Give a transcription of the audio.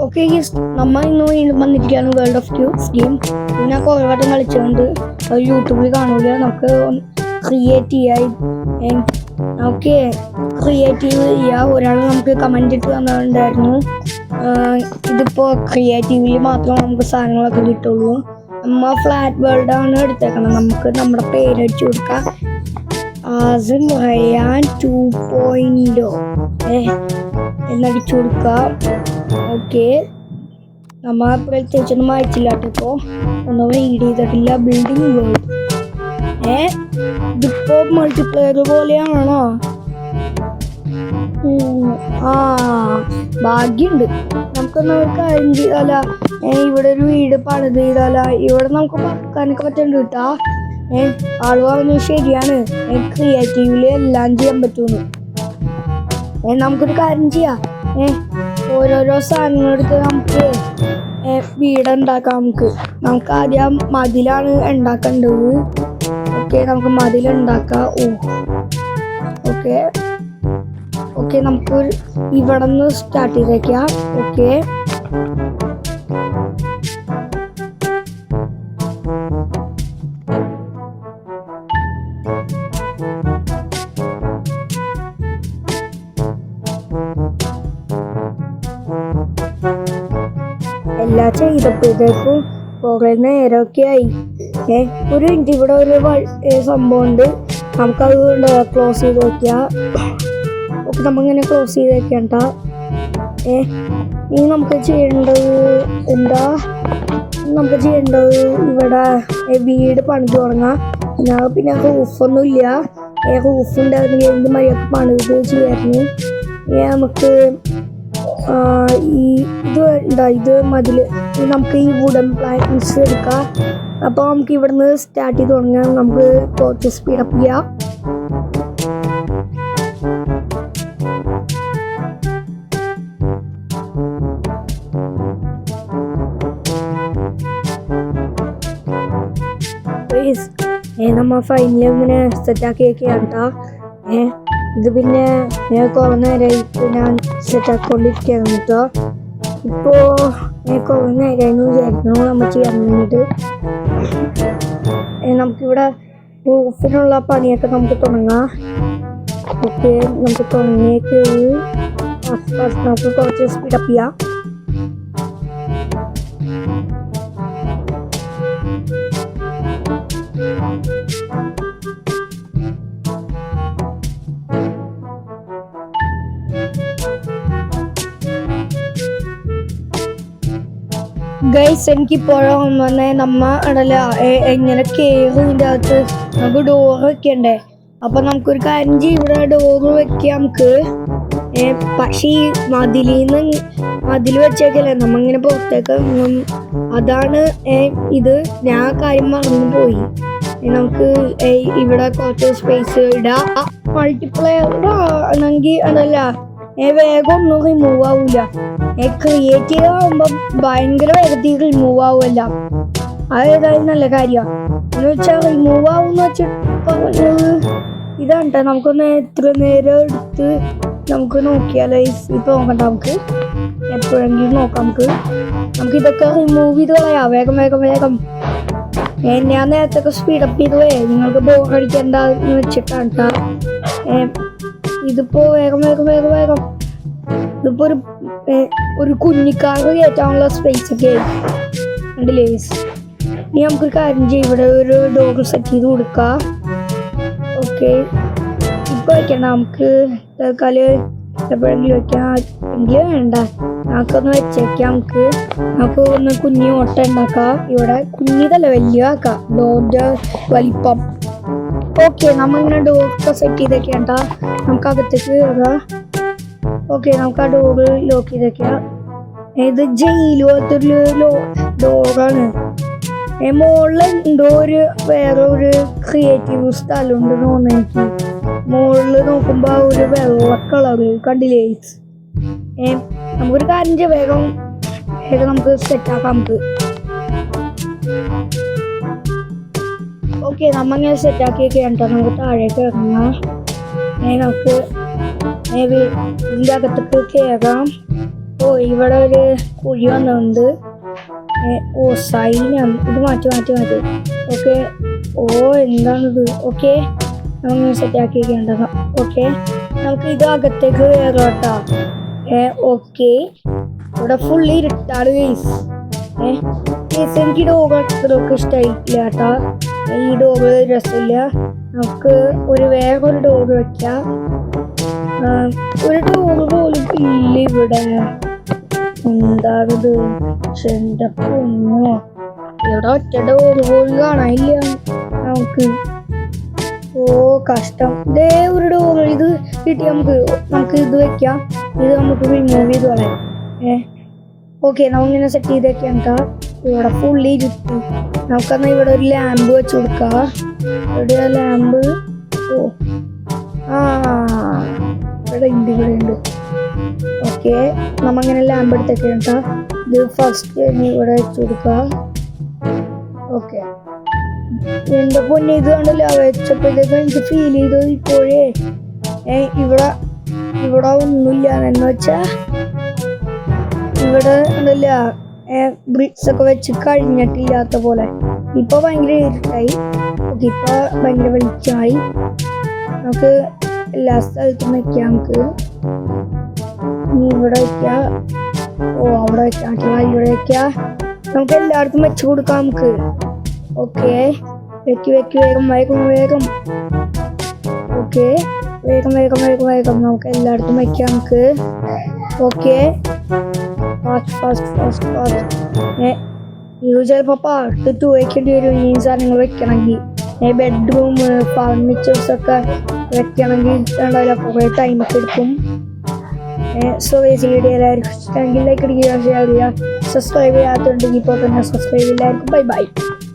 Okay നമ്മൾ ഇന്ന് വീണ്ടും വന്നിരിക്കുകയാണ് വേൾഡ് ഓഫ് ക്യൂബ്സ് ഗെയിം. ഞാൻ കുറേ വട്ടം കളിച്ചുകൊണ്ട് അത് യൂട്യൂബിൽ കാണൂല. നമുക്ക് ക്രിയേറ്റ് ചെയ്യാം. നമുക്ക് ക്രിയേറ്റീവ് ചെയ്യാം. ഒരാൾ നമുക്ക് കമൻറ്റ് ഇട്ട് തന്നിട്ടുണ്ടായിരുന്നു, ഇതിപ്പോൾ ക്രിയേറ്റീവിൽ മാത്രമേ നമുക്ക് സാധനങ്ങളൊക്കെ കിട്ടുള്ളൂ. നമ്മൾ ഫ്ലാറ്റ് വേൾഡാണ് എടുത്തേക്കണം. നമുക്ക് നമ്മുടെ പേരടിച്ചു കൊടുക്കാം, ആസിം റയാൻ 2.0 എന്നടിച്ചു കൊടുക്കാം. ഓക്കെ, നമ്മൾ പ്രത്യേകിച്ചൊന്നും വായിച്ചില്ല കേട്ടോ. ഇപ്പോൾ ഒന്നും റീഡ് ചെയ്തിട്ടില്ല. ബിൽഡിംഗ് വേൾഡ് ഇതിപ്പോ മൾട്ടിപ്ലെയർ പോലെയാണോ? ഭാഗ്യമുണ്ട്. നമുക്കൊന്ന് കാര്യം ചെയ്താല, ഇവിടെ ഒരു വീട് പണിത് ചെയ്താല ഇവിടെ നമുക്ക് പറക്കാനൊക്കെ പറ്റുന്നുണ്ട് കേട്ടാ. ആള് പറഞ്ഞു ശരിയാണ്, ക്രിയേറ്റീവില് എല്ലാം ചെയ്യാൻ പറ്റുമെന്ന്. നമുക്കൊരു കാര്യം ചെയ്യാം, ഓരോരോ സാധനങ്ങളെടുത്ത് നമുക്ക് വീടുണ്ടാക്കാം. നമുക്ക് ആദ്യം മതിലാണ് ഉണ്ടാക്കേണ്ടത്. ഓക്കെ, നമുക്ക് മതിലുണ്ടാക്കാം. ഓക്കെ ഓക്കെ, നമുക്ക് ഇവിടെ നിന്ന് സ്റ്റാർട്ട് ചെയ്തേക്കാം. ഓക്കെ, എല്ലാം ചെയ്തപ്പോഴത്തേക്കും കുറേ നേരമൊക്കെ ആയി. ഒരു മിനിറ്റ്, ഇവിടെ ഒരു സംഭവം ഉണ്ട്. നമുക്കത് ക്ലോസ് ചെയ്ത് വെക്കാം. ഓക്കെ, നമ്മളിങ്ങനെ ക്ലോസ് ചെയ്ത് വെക്കണ്ട. ഇനി നമുക്ക് ചെയ്യേണ്ടത് എന്താ? നമുക്ക് ചെയ്യേണ്ടത് ഇവിടെ വീട് പണിത് തുടങ്ങാം. പിന്നെ റൂഫൊന്നും ഇല്ല. റൂഫ് ഉണ്ടായിരുന്നെങ്കിൽ എന്ത് മഴയൊക്കെ പണിത് ചെയ്യായിരുന്നു. നമുക്ക് ഇത് മതില് നമുക്ക് ഈ വുഡൻ പ്ലാന്റ്സ് എടുക്കാം. അപ്പോൾ നമുക്ക് ഇവിടുന്ന് സ്റ്റാർട്ട് ചെയ്ത് തുടങ്ങാം. നമുക്ക് കുറച്ച് സ്പീഡപ്പ് ചെയ്യാം. നമ്മ ഫൈനലി ഇങ്ങനെ സെറ്റാക്കിയൊക്കെയാണ് കേട്ടോ. ഇത് പിന്നെ കുറേ നേരമായിട്ട് ഞാൻ സെറ്റാക്കിക്കൊണ്ടിരിക്കുകയാണ് കേട്ടോ. ഇപ്പോൾ കുറേ നേരമായിരുന്നു വിചാരിക്കണം നമ്മൾ ചെയ്യാൻ വേണ്ടിയിട്ട്. നമുക്കിവിടെ റൂഫിനുള്ള പണിയൊക്കെ നമുക്ക് തുടങ്ങാം. ഓക്കെ, നമുക്ക് തുടങ്ങിയേക്ക് നമുക്ക് കുറച്ച് സ്പീഡപ്പ് ചെയ്യാം. ഗൈസ്, എനിക്കിപ്പോഴും വന്നെ നമ്മ അടല എങ്ങനെ കയറിൻ്റെ അകത്ത് നമുക്ക് ഡോറ് വെക്കണ്ടേ. അപ്പം നമുക്കൊരു കാര്യം ചെയ്യും, ഇവിടെ ഡോറ് വെക്കാം നമുക്ക്. പക്ഷേ ഈ മതിൽ വെച്ചേക്കല്ലേ നമ്മളിങ്ങനെ പുറത്തേക്ക്. അതാണ് ഇത്, ഞാൻ കാര്യം മറന്നു പോയി. നമുക്ക് ഇവിടെ കുറച്ച് സ്പേസ് ഇടാം. മൾട്ടിപ്ലെയർ ആണെങ്കിൽ അതല്ല വേഗം ഒന്നും റിമൂവ് ആവില്ല. ക്രിയേറ്റീവ് ആകുമ്പോൾ ഭയങ്കര വേഗത്തിൽ റിമൂവ് ആവുമല്ല. അതേതായാലും നല്ല കാര്യമാണ്. എന്ന് വെച്ചാൽ റിമൂവ് ആവുമെന്ന് വെച്ചിട്ട് ഇതാണ് കേട്ടോ. നമുക്കൊന്ന് എത്ര നേരം എടുത്ത് നമുക്ക് നോക്കിയാലോ. ഇപ്പോൾ നോക്കണ്ട, നമുക്ക് എപ്പോഴെങ്കിലും നോക്കാം. നമുക്കിതൊക്കെ റിമൂവ് ചെയ്ത് കളയാം. വേഗം വേഗം വേഗം. ഞാൻ നേരത്തെ സ്പീഡപ്പ് ചെയ്ത് പോയേ, നിങ്ങൾക്ക് ബോറടിക്കണ്ടെന്ന് വെച്ചിട്ടാണ് കേട്ടോ. ഇതിപ്പോൾ വേഗം വേഗം വേഗം വേഗം. ഇതിപ്പോൾ ഒരു കുഞ്ഞിക്കാർക്ക് കയറ്റാനുള്ള സ്പേസ് ഒക്കെ ഉണ്ടല്ലേ. ഇനി നമുക്കൊരു കാര്യം ചെയ്യും, ഇവിടെ ഒരു ഡോർ സെറ്റ് ചെയ്ത് കൊടുക്കാം. ഓക്കെ, ഇപ്പോൾ വയ്ക്കണ്ട, നമുക്ക് തൽക്കാലം എപ്പോഴെങ്കിലും വയ്ക്കാം. എങ്കിലും വേണ്ട, നമുക്കൊന്ന് വെച്ചേക്കാം. നമുക്ക് ഒന്ന് കുഞ്ഞി ഓട്ട ഉണ്ടാക്കാം. ഇവിടെ കുഞ്ഞിതല്ല വലിയ ആക്കാം ഡോറിൻ്റെ വലിപ്പം. ഓക്കെ, നമ്മളിങ്ങനെ ഡോറൊക്കെ സെറ്റ് ചെയ്തൊക്കെയാണ്ടാ. നമുക്ക് അകത്തേക്ക് കയറാം. ഓക്കെ, നമുക്ക് ആ ഡോറ് ലോക്ക് ചെയ്തൊക്കെയാ. ഇത് ജയിൽ പോലത്തൊരു ഡോറാണ്. മുകളിൽ എന്തോ വേറെ ഒരു ക്രിയേറ്റീവ് സ്ഥലമുണ്ട് തോന്നുന്നു എനിക്ക്. മുകളിൽ നോക്കുമ്പോൾ ഒരു വെള്ള കളറ് കണ്ടില്ലേ. നമുക്കൊരു കാര്യം ചെയ്യാം, വേഗം നമുക്ക് സെറ്റാക്കാം. ഓക്കെ, നമ്മങ്ങനെ സെറ്റാക്കിയൊക്കെയാണ് കേട്ടോ. നമുക്ക് താഴേക്ക് ഇറങ്ങാം. നമുക്ക് ഇതിൻ്റെ അകത്തേക്ക് കയറാം. ഓ ഇവിടെ ഒരു കുഴി വന്നുണ്ട്. ഓ സൈനാണ് ഇത്. മാറ്റി ഓക്കെ. ഓ എന്താണിത്? ഓക്കെ നമുക്ക് സെറ്റാക്കി വെക്കേണ്ടത്. ഓക്കെ നമുക്ക് ഇത് അകത്തേക്ക് കയറോട്ടാ. ഓക്കെ ഇവിടെ ഫുള്ളി ഇരുട്ടാണ് ഗൈസ്. എനിക്ക് ഡോഗ് അത്രയൊക്കെ ഇഷ്ടമായിട്ടില്ല കേട്ടാ. ഈ ഡോഗ് രസമില്ല. നമുക്ക് വേറൊരു ഡോഗ് വെക്കാം. ഒരു ഡോഗ് പോലും ഇല്ല ഇവിടെ. എന്താണിത്? എന്റെ പൊന്നോ, ഇവിടെ ഒറ്റ ഡോഗ് പോലും കാണാനില്ല നമുക്ക്. ഓ കഷ്ടം. ഇതേ ഒരു ഡോഗ് ഇത് കിട്ടി. നമുക്ക് ഇത് വെക്കാം. ഇത് നമുക്ക് റിമൂവ് ചെയ്ത് കളയാം. ഓക്കെ നമ്മളിങ്ങനെ സെറ്റ് ചെയ്ത് വെക്കാം. ഇവിടെ ഫുള്ളി ഇരുത്തി. നമുക്കെന്നാ ഇവിടെ ഒരു ലാമ്പ് വെച്ച് കൊടുക്കാം. എവിടെയാ ലാമ്പ്? ഓ ഇവിടെ ഉണ്ട്. ഓക്കെ നമ്മങ്ങനെ ലാമ്പ് എടുത്തേക്കാ. ഇത് ഫസ്റ്റ് ഇവിടെ വെച്ച് കൊടുക്കാം. ഓക്കെ എന്റെ പൊന്നെ ഇത് കണ്ടല്ലോ വെച്ചപ്പോഴത്തേക്ക് എനിക്ക് ഫീൽ ചെയ്തു ഇപ്പോഴേ ഇവിടെ ഒന്നുമില്ല. എന്ന് വെച്ചാ ഇവിടെ ഉണ്ടല്ല ബ്രിക്സ് ഒക്കെ വെച്ച് കഴിഞ്ഞിട്ടില്ലാത്ത പോലെ. ഇപ്പൊ ഭയങ്കര ഇരുട്ടായി. ഓക്കെ ഇപ്പൊ ഭയങ്കര വെളിച്ചമായി. നമുക്ക് എല്ലാ സ്ഥലത്തും വെക്കാം. നമുക്ക് ഇവിടെ വെക്കാം. ഓ അവിടെ വെക്കാം. ഇവിടെ വെക്കാം. നമുക്ക് എല്ലായിടത്തും വെച്ച് കൊടുക്കാം നമുക്ക്. ഓക്കെ വെക്ക് വേഗം. ഓക്കെ വേഗം നമുക്ക് എല്ലായിടത്തും വെക്കാം നമുക്ക്. Okay fast. ഇത് ചിലപ്പോ പാർട്ട് 2 വെക്കേണ്ടി വരും ഈ സാധനങ്ങൾ വെക്കണമെങ്കിൽ. ബെഡ്റൂം ഫർണിച്ചേഴ്സ് ഒക്കെ വെക്കണമെങ്കിൽ ഉണ്ടാവില്ല, കുറേ ടൈമൊക്കെ എടുക്കും. സോ വീഡിയോ എല്ലാവർക്കും ഇഷ്ടമെങ്കിൽ ലൈക്ക് അടിക്കുക, ഷെയർ ചെയ്യുക. സബ്സ്ക്രൈബ് ചെയ്യാത്തുണ്ടെങ്കിൽ ഇപ്പോൾ തന്നെ സബ്സ്ക്രൈബ് ചെയ്യായിരിക്കും. ബൈ.